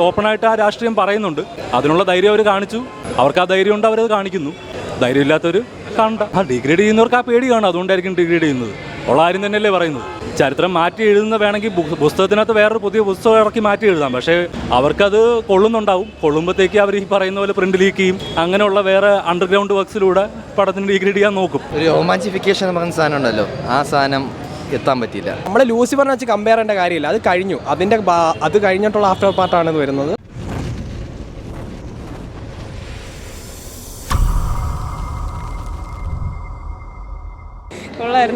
ഓപ്പണായിട്ട് ആ രാഷ്ട്രീയം പറയുന്നുണ്ട്. അതിനുള്ള ധൈര്യം അവർ കാണിച്ചു. അവർക്ക് ആ ധൈര്യം ഉണ്ട്, അവരത് കാണിക്കുന്നു. ധൈര്യമില്ലാത്തവർ കാണണ്ട. ഡിഗ്രേഡ് ചെയ്യുന്നവർക്ക് ആ പേടി കാണും, അതുകൊണ്ടായിരിക്കും ഡിഗ്രേഡ് ചെയ്യുന്നത്. ഉള്ള ആരും തന്നെയല്ലേ പറയുന്നത്. ചരിത്രം മാറ്റി എഴുതുന്ന വേണമെങ്കിൽ പുസ്തകത്തിനകത്ത് വേറൊരു പുതിയ പുസ്തകം ഇറക്കി മാറ്റി എഴുതാം. പക്ഷേ അവർക്കത് കൊള്ളുന്നുണ്ടാവും. കൊള്ളുമ്പോഴത്തേക്ക് അവർ ഈ പറയുന്ന പോലെ പ്രിന്റ് ലീക്ക് ചെയ്യും. അങ്ങനെയുള്ള വേറെ അണ്ടർഗ്രൗണ്ട് വർക്ക്സിലൂടെ പടത്തിന് ഡിഗ്രേഡ് ചെയ്യാൻ നോക്കും. ഒരു റൊമാൻസിഫിക്കേഷൻ എന്ന് പറയുന്ന സാധനം ഉണ്ടല്ലോ, ആ സാധനം എത്താൻ പറ്റിയില്ല. നമ്മൾ ലൂസിഫറിനെ വെച്ച് കമ്പയർ ചെയ്യേണ്ട കാര്യമില്ല, അത് കഴിഞ്ഞു. അത് കഴിഞ്ഞിട്ടുള്ള ആഫ്റ്റർ പാർട്ടാണ് ഇത് വരുന്നത്.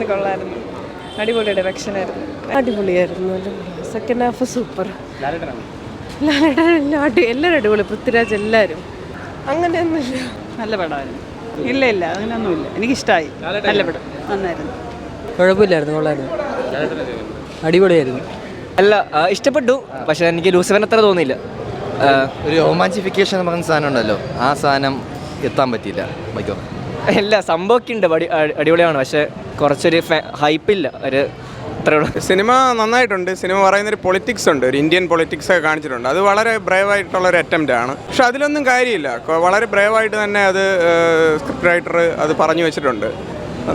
കൊള്ളായിരുന്നു. അടിപൊളി ഡയറക്ഷനായിരുന്നു, അടിപൊളിയായിരുന്നു. Second half super. എല്ലാവരും അടിപൊളി, പൃഥ്വിരാജ് എല്ലാവരും. അങ്ങനെയൊന്നുമില്ല, നല്ല പടമായിരുന്നു. ഇല്ല അങ്ങനെയൊന്നുമില്ല, എനിക്കിഷ്ടമായി. നല്ല പടം, നന്നായിരുന്നു. കുഴപ്പമില്ലായിരുന്നു, കൊള്ളായിരുന്നു, അടിപൊളിയായിരുന്നു. അല്ല, ഇഷ്ടപ്പെട്ടു. പക്ഷേ എനിക്ക് ലൂസിഫറിന് അത്ര തോന്നിയില്ല. ഒരു റൊമാൻസിഫിക്കേഷൻ എന്ന് പറയുന്ന സാധനം ഉണ്ടല്ലോ, ആ സാധനം എത്താൻ പറ്റിയില്ല. ബൈക്കോ ഇല്ല, സംഭവമൊക്കെ ഉണ്ട്, അടിപൊളിയാണ്. പക്ഷേ കുറച്ചൊരു ഹൈപ്പില്ല. ഒരു സിനിമ നന്നായിട്ടുണ്ട്. സിനിമ പറയുന്നൊരു പൊളിറ്റിക്സ് ഉണ്ട്, ഒരു ഇന്ത്യൻ പൊളിറ്റിക്സ് ഒക്കെ കാണിച്ചിട്ടുണ്ട്. അത് വളരെ ബ്രേവായിട്ടുള്ളൊരു അറ്റംപ്റ്റ് ആണ്. പക്ഷെ അതിലൊന്നും കാര്യമില്ല. വളരെ ബ്രേവായിട്ട് തന്നെ അത് സ്ക്രിപ്റ്റ് റൈറ്റർ അത് പറഞ്ഞു വെച്ചിട്ടുണ്ട്.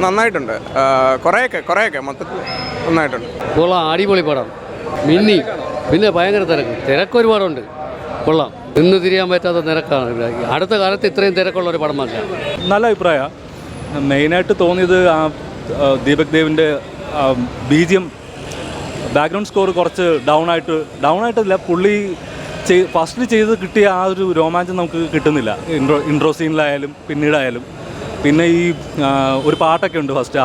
നന്നായിട്ടുണ്ട്. കുറേയൊക്കെ മൊത്തത്തിൽ നന്നായിട്ടുണ്ട്. കൊള്ളാം, അടിപൊളി പടം. പിന്നെ ഭയങ്കര തിരക്ക് ഒരുപാടുണ്ട്. കൊള്ളാം, നിന്ന് തിരിയാൻ പറ്റാത്ത തിരക്കാണ്. അടുത്ത കാലത്ത് ഇത്രയും തിരക്കുള്ള ഒരു പടമല്ല. നല്ല അഭിപ്രായമാണ്. മെയിനായിട്ട് തോന്നിയത് ദീപക് ദേവിൻ്റെ BGM ബാക്ക്ഗ്രൗണ്ട് സ്കോർ കുറച്ച് ഡൗൺ ആയിട്ടില്ല. പുള്ളി ഫസ്റ്റിൽ ചെയ്ത് കിട്ടിയ ആ ഒരു രോമാഞ്ചം നമുക്ക് കിട്ടുന്നില്ല. ഇൻട്രോ സീനിലായാലും പിന്നീടായാലും. പിന്നെ ഈ ഒരു പാട്ടൊക്കെ ഉണ്ട് ഫസ്റ്റ്,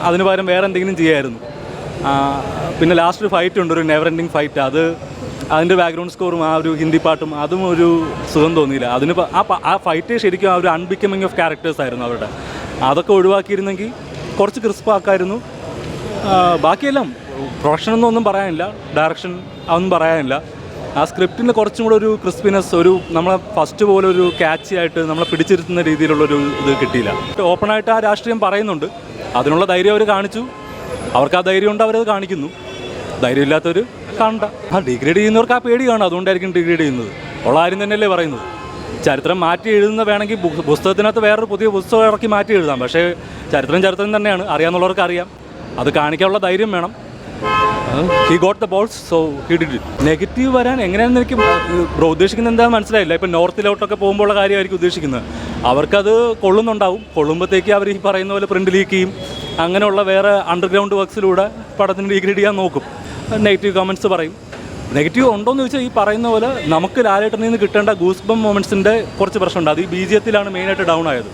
അതിന് പകരം വേറെ എന്തെങ്കിലും ചെയ്യായിരുന്നു. പിന്നെ ലാസ്റ്റ് ഒരു ഫൈറ്റ് ഉണ്ട്, ഒരു നെവർ എൻഡിങ് ഫൈറ്റ്. അതിൻ്റെ ബാക്ക്ഗ്രൗണ്ട് സ്കോറും ആ ഒരു ഹിന്ദി പാട്ടും അതും ഒരു സുഖം തോന്നിയില്ല. ആ ഫൈറ്റ് ശരിക്കും ആ ഒരു അൺബിക്കമിങ് ഓഫ് ക്യാരക്ടേഴ്സ് ആയിരുന്നു അവരുടെ. അതൊക്കെ ഒഴിവാക്കിയിരുന്നെങ്കിൽ കുറച്ച് ക്രിസ്പാക്കായിരുന്നു. ബാക്കിയെല്ലാം പ്രൊഫഷനൊന്നും ഒന്നും പറയാനില്ല, ഡയറക്ഷൻ അതൊന്നും പറയാനില്ല. ആ സ്ക്രിപ്റ്റിന് കുറച്ചും കൂടെ ഒരു ക്രിസ്പിനെസ്, ഒരു നമ്മളെ ഫസ്റ്റ് പോലെ ഒരു ക്യാച്ചി ആയിട്ട് നമ്മളെ പിടിച്ചിരുത്തുന്ന രീതിയിലുള്ളൊരു ഇത് കിട്ടിയില്ല. ഓപ്പണായിട്ട് ആ രാഷ്ട്രീയം പറയുന്നുണ്ട്. അതിനുള്ള ധൈര്യം അവർ കാണിച്ചു. അവർക്ക് ആ ധൈര്യം ഉണ്ട്, അവരത് കാണിക്കുന്നു. ധൈര്യമില്ലാത്തവർ കാണണ്ട. ഡിഗ്രേഡ് ചെയ്യുന്നവർക്ക് ആ പേടി കാണും, അതുകൊണ്ടായിരിക്കും ഡിഗ്രേഡ് ചെയ്യുന്നത്. ഉള്ള ആരും തന്നെയല്ലേ പറയുന്നത്. ചരിത്രം മാറ്റി എഴുതുന്ന വേണമെങ്കിൽ പുസ്തകത്തിനകത്ത് വേറൊരു പുതിയ പുസ്തകം ഇറക്കി മാറ്റി എഴുതാം. പക്ഷേ ചരിത്രം തന്നെയാണ്, അറിയാവുന്നവർക്ക് അറിയാം. അത് കാണിക്കാനുള്ള ധൈര്യം വേണം. He got the balls, so he did it. Negative വരാൻ എങ്ങനെയാണെന്ന് എനിക്ക് ഉദ്ദേശിക്കുന്നത് എന്താണെന്ന് മനസ്സിലായില്ല. ഇപ്പം നോർത്തിലോട്ടൊക്കെ പോകുമ്പോഴുള്ള കാര്യമായിരിക്കും ഉദ്ദേശിക്കുന്നത്. അവർക്കത് കൊള്ളുന്നുണ്ടാവും. കൊള്ളുമ്പോഴത്തേക്ക് അവർ ഈ പറയുന്ന പോലെ പ്രിന്റ് ലീക്ക് ചെയ്യും. അങ്ങനെയുള്ള വേറെ അണ്ടർഗ്രൗണ്ട് വർക്ക്സിലൂടെ പടത്തിന് ഡിഗ്രേഡ് ചെയ്യാൻ നോക്കും. നെഗറ്റീവ് കമൻറ്റ്സ് പറയും. നെഗറ്റീവ് ഉണ്ടോയെന്ന് ചോദിച്ചാൽ ഈ പറയുന്ന പോലെ നമുക്ക് ലാലേട്ടനിൽ നിന്ന് കിട്ടേണ്ട ഗൂസ്ബം മൊമെൻറ്റ്സിൻ്റെ കുറച്ച് പ്രശ്നമുണ്ട്. അത് ഈ BGMത്തിലാണ് മെയിനായിട്ട് ഡൗൺ ആയത്.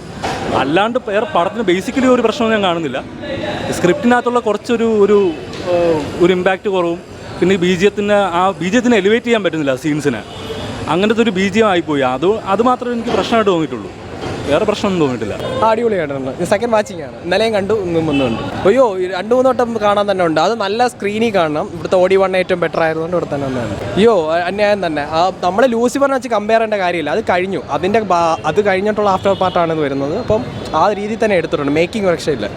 അല്ലാണ്ട് വേറെ പടത്തിന് ബേസിക്കലി ഒരു പ്രശ്നവും ഞാൻ കാണുന്നില്ല. സ്ക്രിപ്റ്റിനകത്തുള്ള കുറച്ചൊരു ഒരു ഇമ്പാക്റ്റ് കുറവും. പിന്നെ ഈ BGMത്തിനെ എലിവേറ്റ് ചെയ്യാൻ പറ്റുന്നില്ല സീൻസിനെ. അങ്ങനത്തെ ഒരു BGM ആയിപ്പോയി. അത് മാത്രമേ എനിക്ക് പ്രശ്നമായിട്ട് തോന്നിയിട്ടുള്ളൂ. വേറെ പ്രശ്നമൊന്നും തോന്നിയിട്ടില്ല. അടിപൊളിയായിട്ടുണ്ട്. സെക്കൻഡ് വാച്ചിങ് ആണ്. ഇന്നലെയും കണ്ടു, ഇന്നും വന്നുണ്ട്. 2-3 വട്ടം കാണാൻ തന്നെ ഉണ്ട്. അത് നല്ല സ്ക്രീനിൽ കാണണം. ഇവിടുത്തെ OD1 ഏറ്റവും ബെറ്റർ ആയതുകൊണ്ട് ഇവിടെ തന്നെ വന്നതാണ്. അന്യായം തന്നെ. നമ്മൾ ലൂസിഫറിനെ വെച്ച് കമ്പയർ ചെയ്യേണ്ട കാര്യമില്ല, അത് കഴിഞ്ഞു. അത് കഴിഞ്ഞിട്ടുള്ള ആഫ്റ്റർ പാർട്ടാണ് ഇത് വരുന്നത്. അപ്പം ആ രീതിയിൽ തന്നെ എടുത്തിട്ടുണ്ട്. മേക്കിംഗ് രക്ഷയില്ല.